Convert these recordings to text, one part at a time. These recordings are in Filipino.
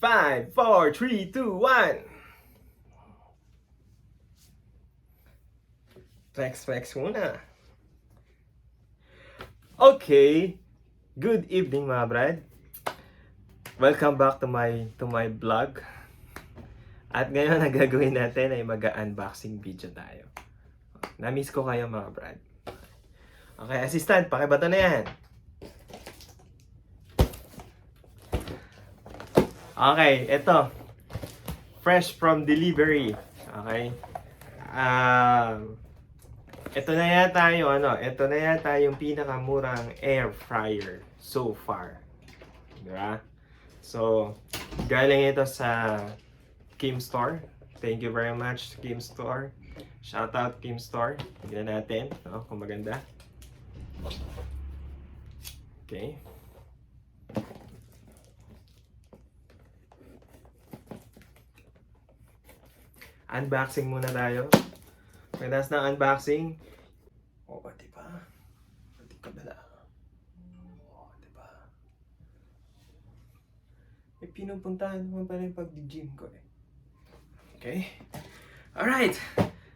5, 4, 3, 2, 1. Flex muna. Okay. Good evening mga brad. Welcome back to my vlog. At ngayon ang gagawin natin ay mag-unboxing video tayo. Na-miss ko kayo mga brad. Okay, assistant, pakibato na yan. Okay, ito. Fresh from delivery. Okay. Ito na yata yung pinakamurang air fryer so far. Diba? So, galing ito sa Kimstore. Thank you very much, Kimstore. Shout out, Kimstore. Tignan natin, no, kung maganda. Okay. Unboxing muna tayo. Pagkas ng unboxing, diba? Hindi ka bala. Diba? May pinupuntahan naman pala yung pag-gym ko eh. Okay? Alright!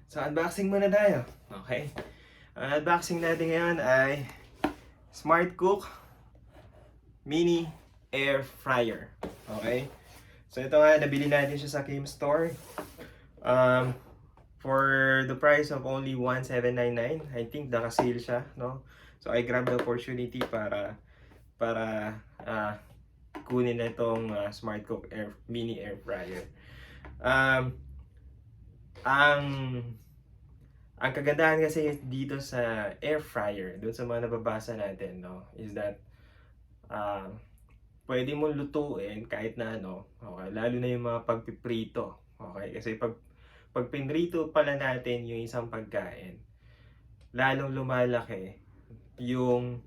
So, unboxing muna tayo. Okay? Ang unboxing natin ngayon ay Smart Cook Mini Air Fryer. Okay? So, ito nga, nabili natin siya sa Kimstore. For the price of only 1,799, I think naka-sale siya, no? So I grabbed the opportunity para kunin na itong Smart Cook Mini Air Fryer. Ang kagandahan kasi dito sa air fryer, doon sa mga nababasa natin, no, is that pwede mong lutuin kahit na ano, okay, lalo na yung mga pagpiprito, okay, kasi pag pinrito pala natin yung isang pagkain, lalong lumalaki yung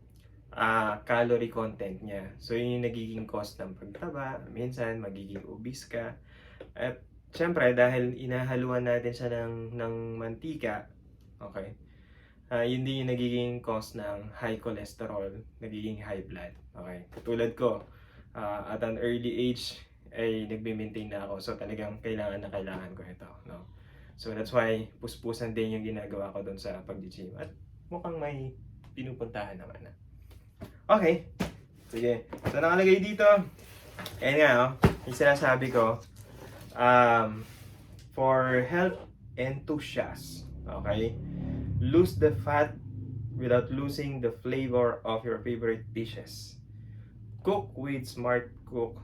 calorie content niya. So yun yung nagiging cost ng pagtaba, minsan magiging obese ka. At syempre dahil inahaluan natin siya ng mantika, okay, yun din yung nagiging cost ng high cholesterol, nagiging high blood. Okay, katulad ko, at an early age ay nagme-maintain na ako, so talagang kailangan ko ito, no? So that's why puspusan din yung ginagawa ko doon sa pag-gym. At mukhang may pinupuntahan naman na. Okay. Sige. So nakalagay dito. Ayan nga, oh. Yung sinasabi ko. For health enthusiasts. Okay. Lose the fat without losing the flavor of your favorite dishes. Cook with Smart Cook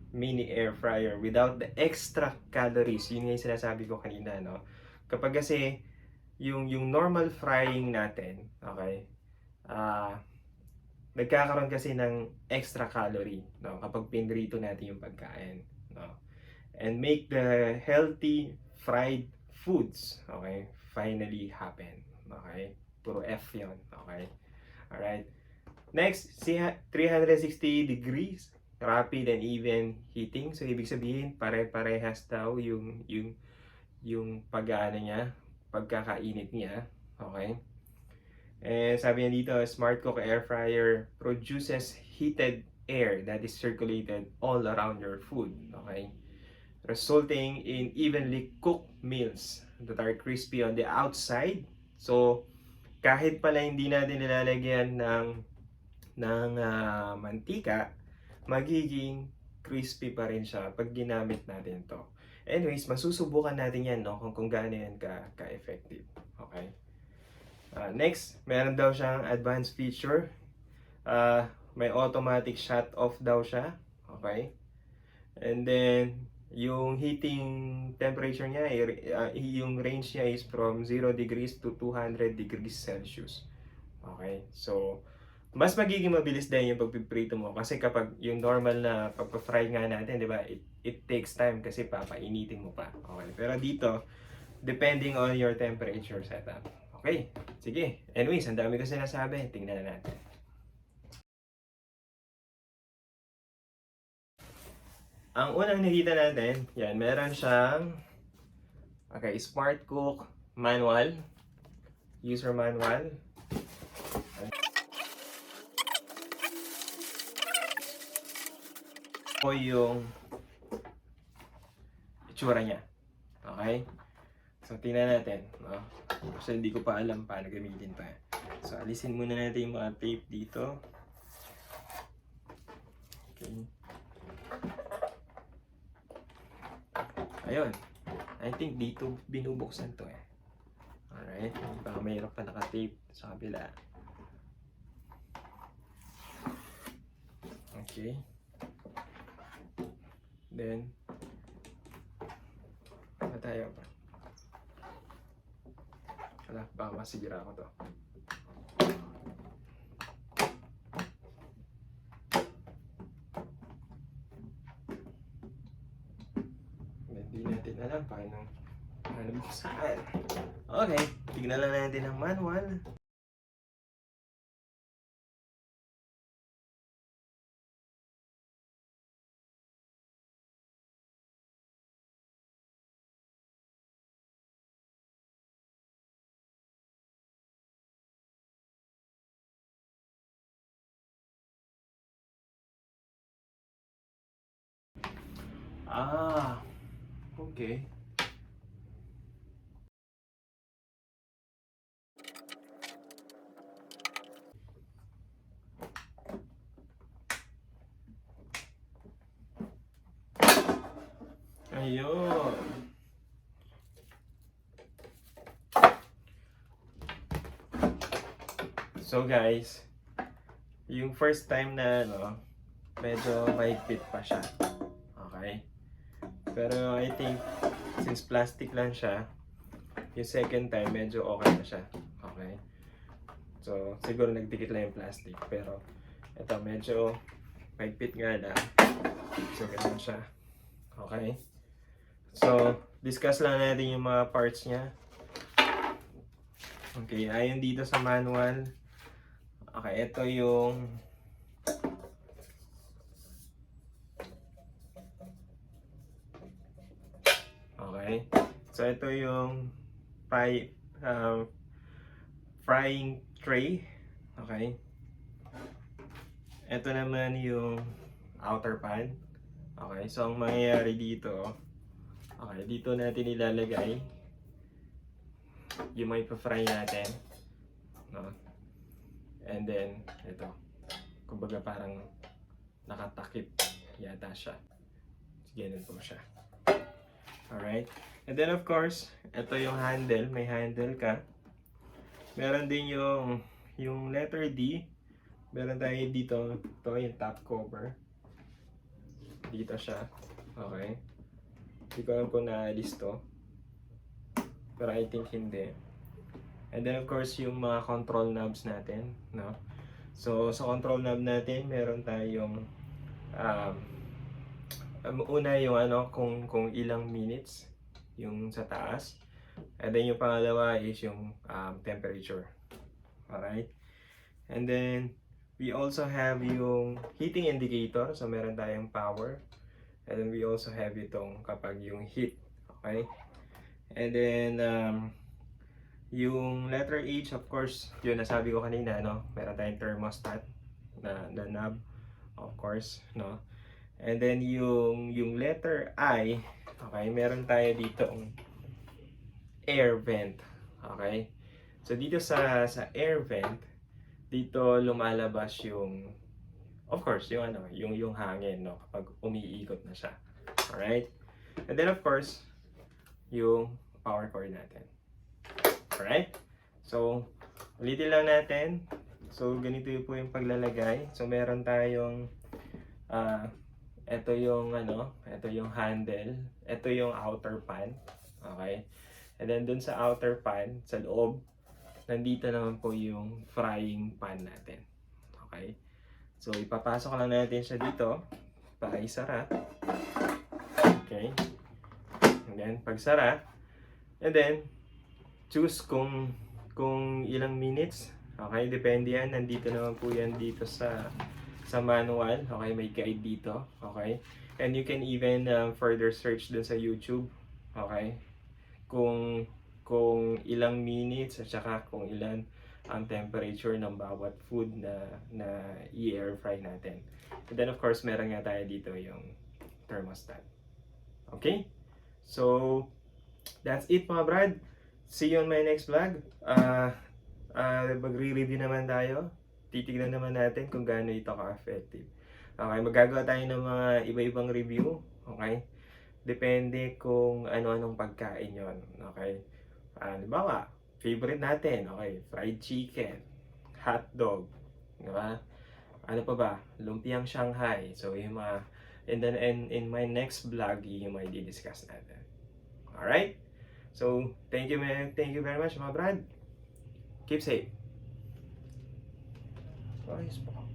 Mini Air Fryer without the extra calories. Yun yung sinasabi ko kanina, no? Kapag kasi yung normal frying natin, okay, nagkakaroon kasi ng extra calorie, no, kapag pinrito natin yung pagkain, no? And make the healthy fried foods, okay, finally happen. Okay, puro F yun. Okay, alright. Next, 360 degrees rapid and even heating. So ibig sabihin pare-parehas daw yung pag-aano niya, pagkakainit niya. Okay? And sabi niya dito, Smart Cook Air Fryer produces heated air that is circulated all around your food. Okay? Resulting in evenly cooked meals that are crispy on the outside. So kahit pala hindi natin nilalagyan ng mantika, magiging crispy pa rin siya pag ginamit natin to. Anyways, masusubukan natin yan, no, kung gaano yan ka-effective. Okay? Next, meron daw siyang advanced feature. May automatic shut off daw siya. Okay? And then, yung heating temperature niya, yung range niya is from 0 degrees to 200 degrees Celsius. Okay? So, mas magiging mabilis din yung pagpiprito mo kasi kapag yung normal na pagpa-fry nga natin, di ba, it takes time kasi papainitin mo pa. Okay, pero dito, depending on your temperature setup. Okay, sige. Anyways, ang dami ko sinasabi. Tingnan na natin. Ang unang nakita natin, yan, meron siyang Smart Cook manual, user manual. O yung itsura niya. Okay? So, tingnan natin. No? Kasi hindi ko pa alam paano gamitin pa. So, alisin muna natin yung mga tape dito. Okay. Ayun. I think dito binubuksan to eh. Alright. Baka mayroon pa naka-tape sa kabila. Okay. Then, ano tayo pa? Wala, baka masira ko to. Hindi natin alam paano buksan. Okay, tignan lang natin ang manual. Ah, okay. Ayun. So guys, yung first time na medyo mahigpit pa siya. Okay? Pero I think since plastic lang siya, yung second time medyo okay na siya. Okay? So siguro nagdikit lang yung plastic, pero ito medyo mahigpit nga lang. So ganun siya. Okay? So discuss lang natin yung mga parts niya. Okay, ayon dito sa manual. Okay, ito yung okay. So ito yung frying tray. Okay. Ito naman yung outer pan. Okay, so ang mangyayari dito, okay, dito natin ilalagay yung may pa-fry natin. No? And then, ito. Kumbaga parang nakatakip yata siya. Ganun po siya. Alright. And then of course, ito yung handle. May handle ka. Meron din yung letter D. Meron tayo dito. Ito yung top cover. Dito siya. Okay. Hindi ko alam kung naalis to. Pero I think hindi. And then of course, yung mga control knobs natin. No? So, sa control knob natin, meron tayong una yung kung ilang minutes yung sa taas. And then yung pangalawa is yung temperature. Alright? And then, we also have yung heating indicator. So, meron tayong power. And then, we also have itong kapag yung heat. Okay? And then, yung letter H, of course, yun nasabi ko kanina, no? Meron tayong thermostat na knob, of course, no? And then yung letter I, okay, meron tayo dito air vent. Okay? So dito sa air vent, dito lumalabas yung of course, yung hangin, no, kapag umiikot na siya. Alright? And then of course, yung power cord natin. Alright? So, ulitin lang natin. So, ganito po yung paglalagay. So, meron tayong ito yung handle. Ito yung outer pan. Okay? And then, dun sa outer pan, sa loob, nandito naman po yung frying pan natin. Okay? So, ipapasok lang natin siya dito para isara. Okay? And then, pagsara, and then, choose kung ilang minutes. Okay, depende yan. Nandito naman po yan dito sa manual. Okay, may guide dito. Okay, and you can even further search dun sa YouTube. Okay, kung ilang minutes at saka kung ilan ang temperature ng bawat food na i-air fry natin. And then of course, meron nga tayo dito yung thermostat. Okay? So, that's it mga brad. See you on my next vlog. Magre-review naman tayo. Titignan naman natin kung gaano ito ka-effective. Okay, magagawa tayo ng mga iba-ibang review. Okay? Depende kung ano-anong pagkain yon. Okay? Halimbawa, favorite natin. Okay, fried chicken, hotdog, di ba? Ano pa ba? Lumpiang Shanghai. So, yung mga, and then in my next vlog, yung mga i-discuss natin. Alright? So, thank you very much mga brad. Keep safe. Ayos pa.